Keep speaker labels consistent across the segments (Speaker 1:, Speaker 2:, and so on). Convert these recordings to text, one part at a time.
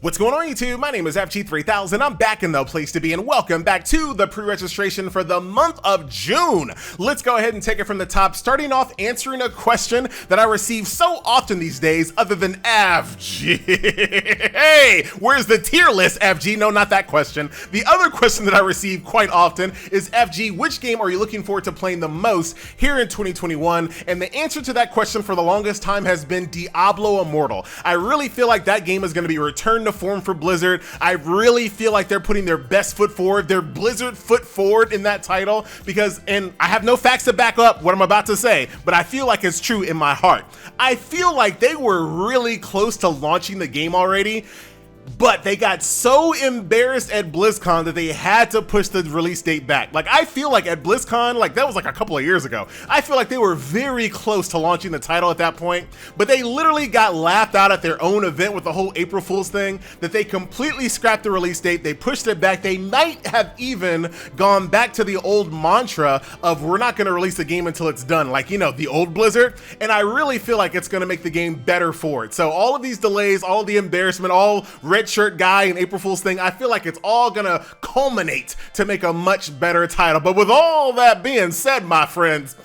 Speaker 1: What's going on YouTube? My name is FG3000. I'm back in the place to be and welcome back to the pre-registration for the month of June. Let's go ahead and take it from the top, starting off answering a question that I receive so often these days other than FG. Hey, where's the tier list, FG? No, not that question. The other question that I receive quite often is, FG, which game are you looking forward to playing the most here in 2021? And the answer to that question for the longest time has been Diablo Immortal. I really feel like that game is going to be returned to form for Blizzard. I really feel like they're putting their best foot forward, their Blizzard foot forward in that title, because, and I have no facts to back up what I'm about to say, but I feel like it's true in my heart. I feel like they were really close to launching the game already, but they got so embarrassed at BlizzCon that they had to push the release date back. Like, I feel like at BlizzCon, like that was like a couple of years ago, I feel like they were very close to launching the title at that point, but they literally got laughed out at their own event with the whole April Fool's thing, that they completely scrapped the release date, they pushed it back. They might have even gone back to the old mantra of we're not gonna release the game until it's done, like, you know, the old Blizzard, and I really feel like it's gonna make the game better for it. So all of these delays, all the embarrassment, all red shirt guy and April Fool's thing, I feel like it's all gonna culminate to make a much better title. But with all that being said, my friends,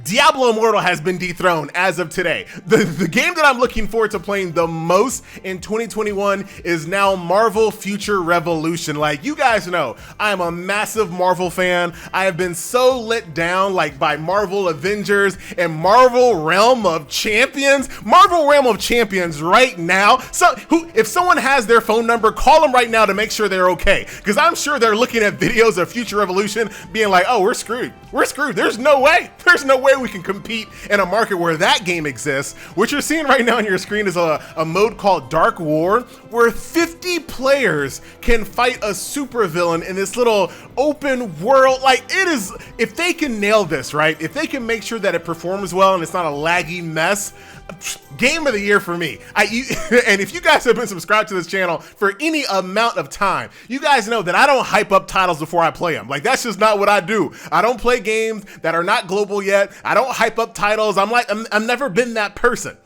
Speaker 1: Diablo Immortal has been dethroned as of today. The game that I'm looking forward to playing the most in 2021 is now Marvel Future Revolution. Like, you guys know, I am a massive Marvel fan. I have been so let down, like, by Marvel Avengers and Marvel Realm of Champions. Marvel Realm of Champions right now. So, if someone has their phone number, call them right now to make sure they're okay. Because I'm sure they're looking at videos of Future Revolution being like, oh, we're screwed. We're screwed. There's no way. There's no way we can compete in a market where that game exists. What you're seeing right now on your screen is a mode called Dark War, where 50 players can fight a supervillain in this little open world. Like, it is, if they can nail this, right? If they can make sure that it performs well and it's not a laggy mess, game of the year for me. And if you guys have been subscribed to this channel for any amount of time, you guys know that I don't hype up titles before I play them. Like, that's just not what I do. I don't play games that are not global yet. I don't hype up titles. I've never been that person.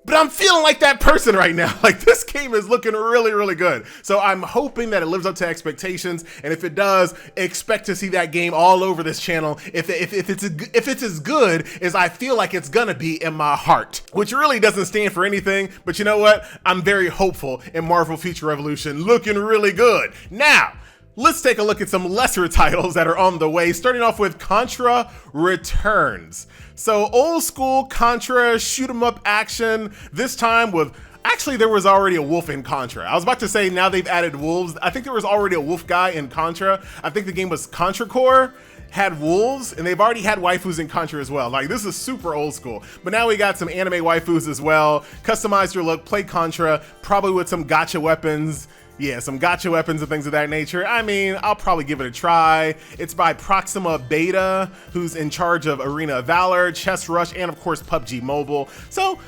Speaker 1: But I'm feeling like that person right now. Like, this game is looking really, really good. So I'm hoping that it lives up to expectations. And if it does, expect to see that game all over this channel. If it's as good as I feel like it's gonna be in my heart, which really doesn't stand for anything. But you know what? I'm very hopeful in Marvel Future Revolution, looking really good. Now, let's take a look at some lesser titles that are on the way, starting off with Contra Returns. So old school Contra shoot 'em up action, this time with, actually there was already a wolf in Contra. I was about to say now they've added wolves. I think there was already a wolf guy in Contra. I think the game was Contra Core, had wolves, and they've already had waifus in Contra as well. Like, this is super old school. But now we got some anime waifus as well. Customize your look, play Contra, probably with some gacha weapons. Yeah, some gacha weapons and things of that nature. I mean, I'll probably give it a try. It's by Proxima Beta, who's in charge of Arena of Valor, Chess Rush, and of course PUBG Mobile. So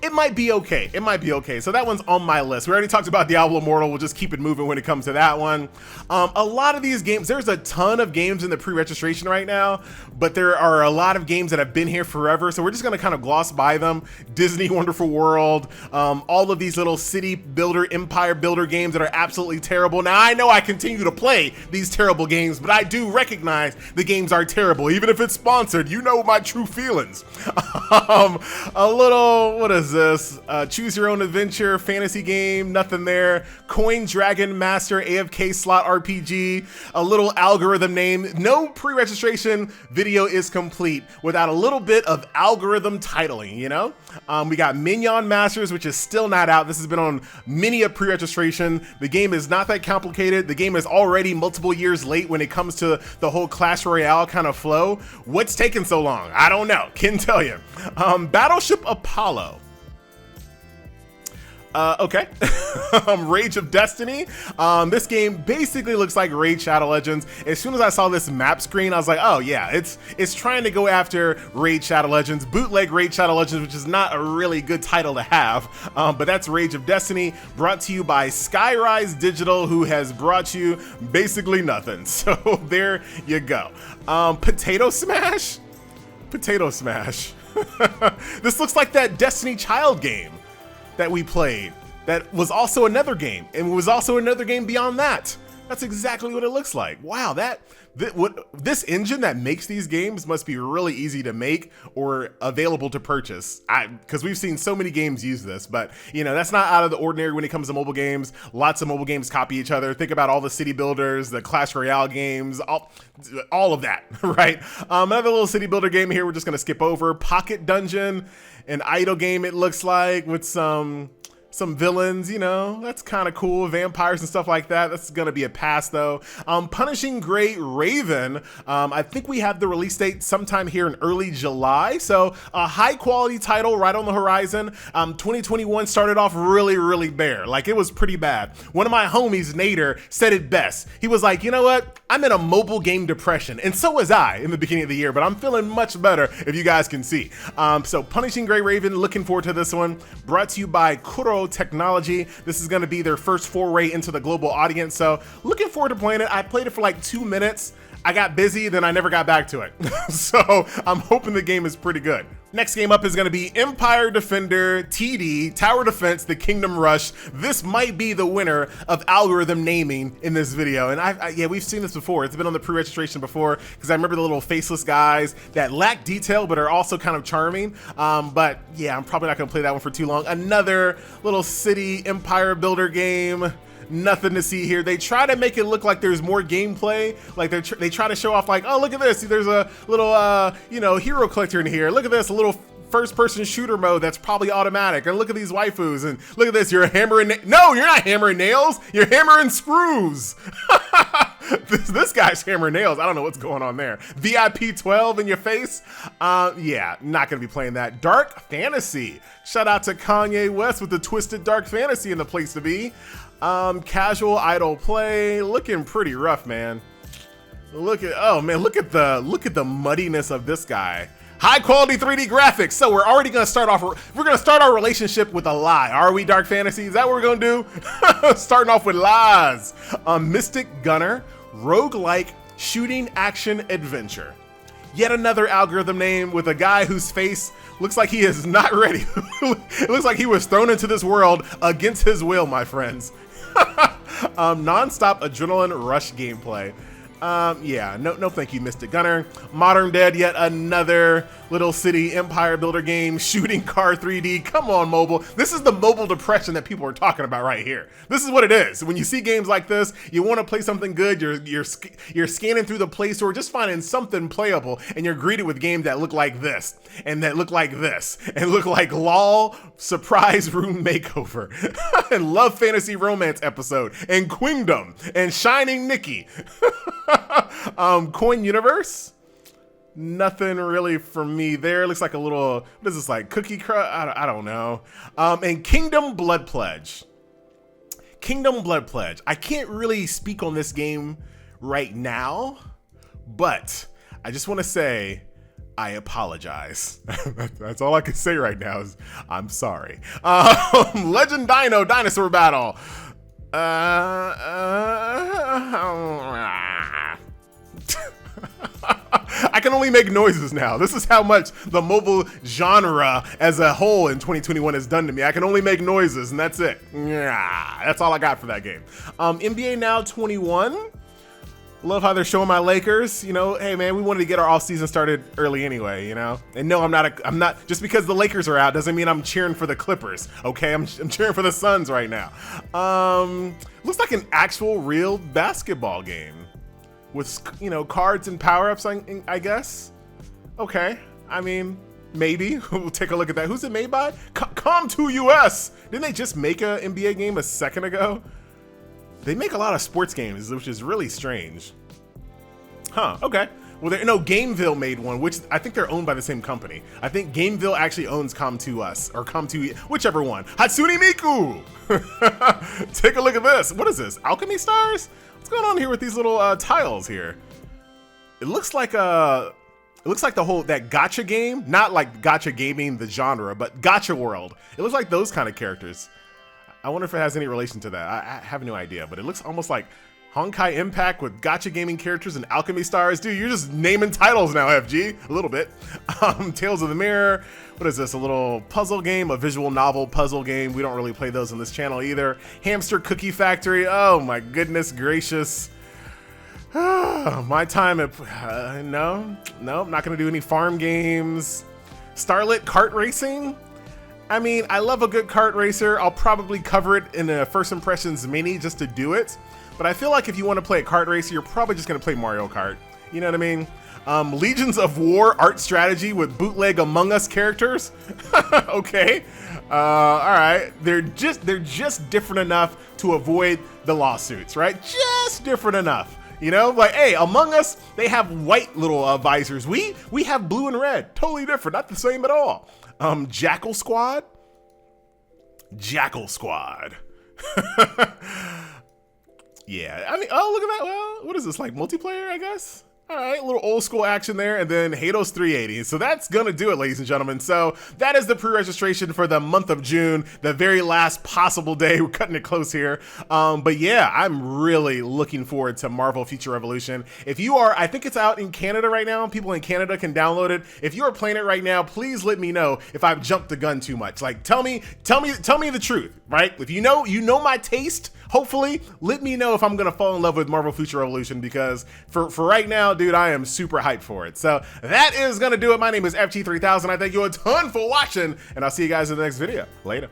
Speaker 1: it might be okay. It might be okay. So that one's on my list. We already talked about Diablo Immortal. We'll just keep it moving when it comes to that one. A lot of these games, there's a ton of games in the pre-registration right now, but there are a lot of games that have been here forever. So we're just gonna kind of gloss by them. Disney Wonderful World, all of these little city builder, empire builder games that are absolutely terrible. Now, I know I continue to play these terrible games, but I do recognize the games are terrible. Even if it's sponsored, you know my true feelings. A little, what is this? Choose your own adventure, fantasy game, nothing there. Coin Dragon Master AFK slot RPG, a little algorithm name. No pre-registration video is complete without a little bit of algorithm titling, you know? We got Minion Masters, which is still not out. This has been on many a pre-registration. The game is not that complicated. The game is already multiple years late when it comes to the whole Clash Royale kind of flow. What's taking so long? I don't know. Can't tell you. Battleship Apollo. Okay. Rage of Destiny. This game basically looks like Raid Shadow Legends. As soon as I saw this map screen, I was like, oh yeah, it's trying to go after Raid Shadow Legends, bootleg Raid Shadow Legends, which is not a really good title to have. But that's Rage of Destiny, brought to you by Skyrise Digital, who has brought you basically nothing. So there you go. Potato Smash? Potato Smash. This looks like that Destiny Child game that we played. that was also another game, and was also another game beyond that. That's exactly what it looks like. Wow, this engine that makes these games must be really easy to make or available to purchase. Because we've seen so many games use this, but you know, that's not out of the ordinary when it comes to mobile games. Lots of mobile games copy each other. Think about all the city builders, the Clash Royale games, all of that, right? Another little city builder game here we're just gonna skip over. Pocket Dungeon, an idle game it looks like, with some villains, you know, that's kind of cool. Vampires and stuff like that. That's gonna be a pass though. Punishing Gray Raven. I think we have the release date sometime here in early July. So a high quality title right on the horizon. 2021 started off really bare. Like, it was pretty bad. One of my homies, NieR, said it best. He was like, you know what? I'm in a mobile game depression. And so was I in the beginning of the year, but I'm feeling much better, if you guys can see. So Punishing Gray Raven, looking forward to this one. Brought to you by Kuro Technology. This is going to be their first foray into the global audience, so looking forward to playing it. I played it for like 2 minutes. I got busy, then I never got back to it. So I'm hoping the game is pretty good. Next game up is going to be Empire Defender TD Tower Defense: The Kingdom Rush. This might be the winner of algorithm naming in this video, and yeah, we've seen this before. It's been on the pre-registration before, because I remember the little faceless guys that lack detail but are also kind of charming. But yeah, I'm probably not going to play that one for too long. Another little city empire builder game. Nothing to see here. They try to make it look like there's more gameplay. Like they try to show off like, oh, look at this. There's a little, you know, hero collector in here. Look at this, a little first-person shooter mode that's probably automatic. And look at these waifus. And look at this. You're hammering. No, you're not hammering nails. You're hammering screws. This guy's hammering nails. I don't know what's going on there. VIP 12 in your face. Yeah, not gonna be playing that. Dark Fantasy. Shout out to Kanye West with the twisted dark fantasy in the place to be. Casual idle play, looking pretty rough, man. Look at the muddiness of this guy. High quality 3D graphics. So we're already gonna start our relationship with a lie. Are we, Dark Fantasy? Is that what we're gonna do? Starting off with lies. Mystic Gunner, roguelike shooting action adventure. Yet another algorithm name with a guy whose face looks like he is not ready. It looks like he was thrown into this world against his will, my friends. Non-stop adrenaline rush gameplay. Yeah, no thank you, Mystic Gunner. Modern Dead, yet another little city empire builder game, shooting car 3D. Come on, mobile. This is the mobile depression that people are talking about right here. This is what it is. When you see games like this, you want to play something good, you're scanning through the Play Store, just finding something playable, and you're greeted with games that look like this, and that look like this, and look like LOL Surprise Room Makeover, and Love Fantasy Romance Episode, and Queendom, and Shining Nikki. Coin Universe. Nothing really for me there. Looks like a little, what is this, like cookie crush? I don't know. And Kingdom Blood Pledge. Kingdom Blood Pledge. I can't really speak on this game right now, but I just want to say I apologize. That's all I can say right now is I'm sorry. Legend Dino Dinosaur Battle. I can only make noises now. This is how much the mobile genre as a whole in 2021 has done to me. I can only make noises, and that's it. Yeah, that's all I got for that game. NBA Now 21. Love how they're showing my Lakers. You know, hey man, we wanted to get our off season started early anyway. You know, and no, I'm not. Just because the Lakers are out doesn't mean I'm cheering for the Clippers. Okay, I'm cheering for the Suns right now. Looks like an actual real basketball game with, you know, cards and power-ups, I guess. Okay, I mean, maybe. We'll take a look at that. Who's it made by? Com2 US. Didn't they just make an NBA game a second ago? They make a lot of sports games, which is really strange. Huh, okay. Well, no, Gameville made one, which I think they're owned by the same company. I think Gameville actually owns Com2 US, or Com2, whichever one. Hatsune Miku! Take a look at this. What is this, Alchemy Stars? What's going on here with these little tiles here? It looks like the whole, that gacha game, not like gacha gaming, the genre, but gacha world. It looks like those kind of characters. I wonder if it has any relation to that. I have no idea, but it looks almost like Honkai Impact with gacha gaming characters and alchemy stars. Dude, you're just naming titles now, FG. A little bit. Tales of the Mirror. What is this? A little puzzle game, a visual novel puzzle game. We don't really play those on this channel either. Hamster Cookie Factory. Oh my goodness gracious. My time at, no, I'm not gonna do any farm games. Starlit Kart Racing. I mean, I love a good kart racer. I'll probably cover it in a First Impressions mini just to do it. But I feel like if you want to play a kart racer, you're probably just going to play Mario Kart. You know what I mean? Legions of War art strategy with bootleg Among Us characters. Okay. All right. They're just different enough to avoid the lawsuits, right? Just different enough. You know, like, hey, Among Us, they have white little visors. We have blue and red. Totally different. Not the same at all. Jackal Squad. Jackal Squad. Yeah, I mean, oh, look at that. Well, what is this, like multiplayer, I guess? All right, a little old school action there, and then Hados 380. So that's gonna do it, ladies and gentlemen. So that is the pre-registration for the month of June, the very last possible day. We're cutting it close here. But yeah, I'm really looking forward to Marvel Future Revolution. If you are, I think it's out in Canada right now. People in Canada can download it. If you are playing it right now, please let me know if I've jumped the gun too much. Like, tell me the truth, right? If you know my taste, hopefully let me know if I'm gonna fall in love with Marvel Future Revolution, because for right now, dude, I am super hyped for it. So that is gonna do it. My name is FG3000. I thank you a ton for watching, and I'll see you guys in the next video. Later.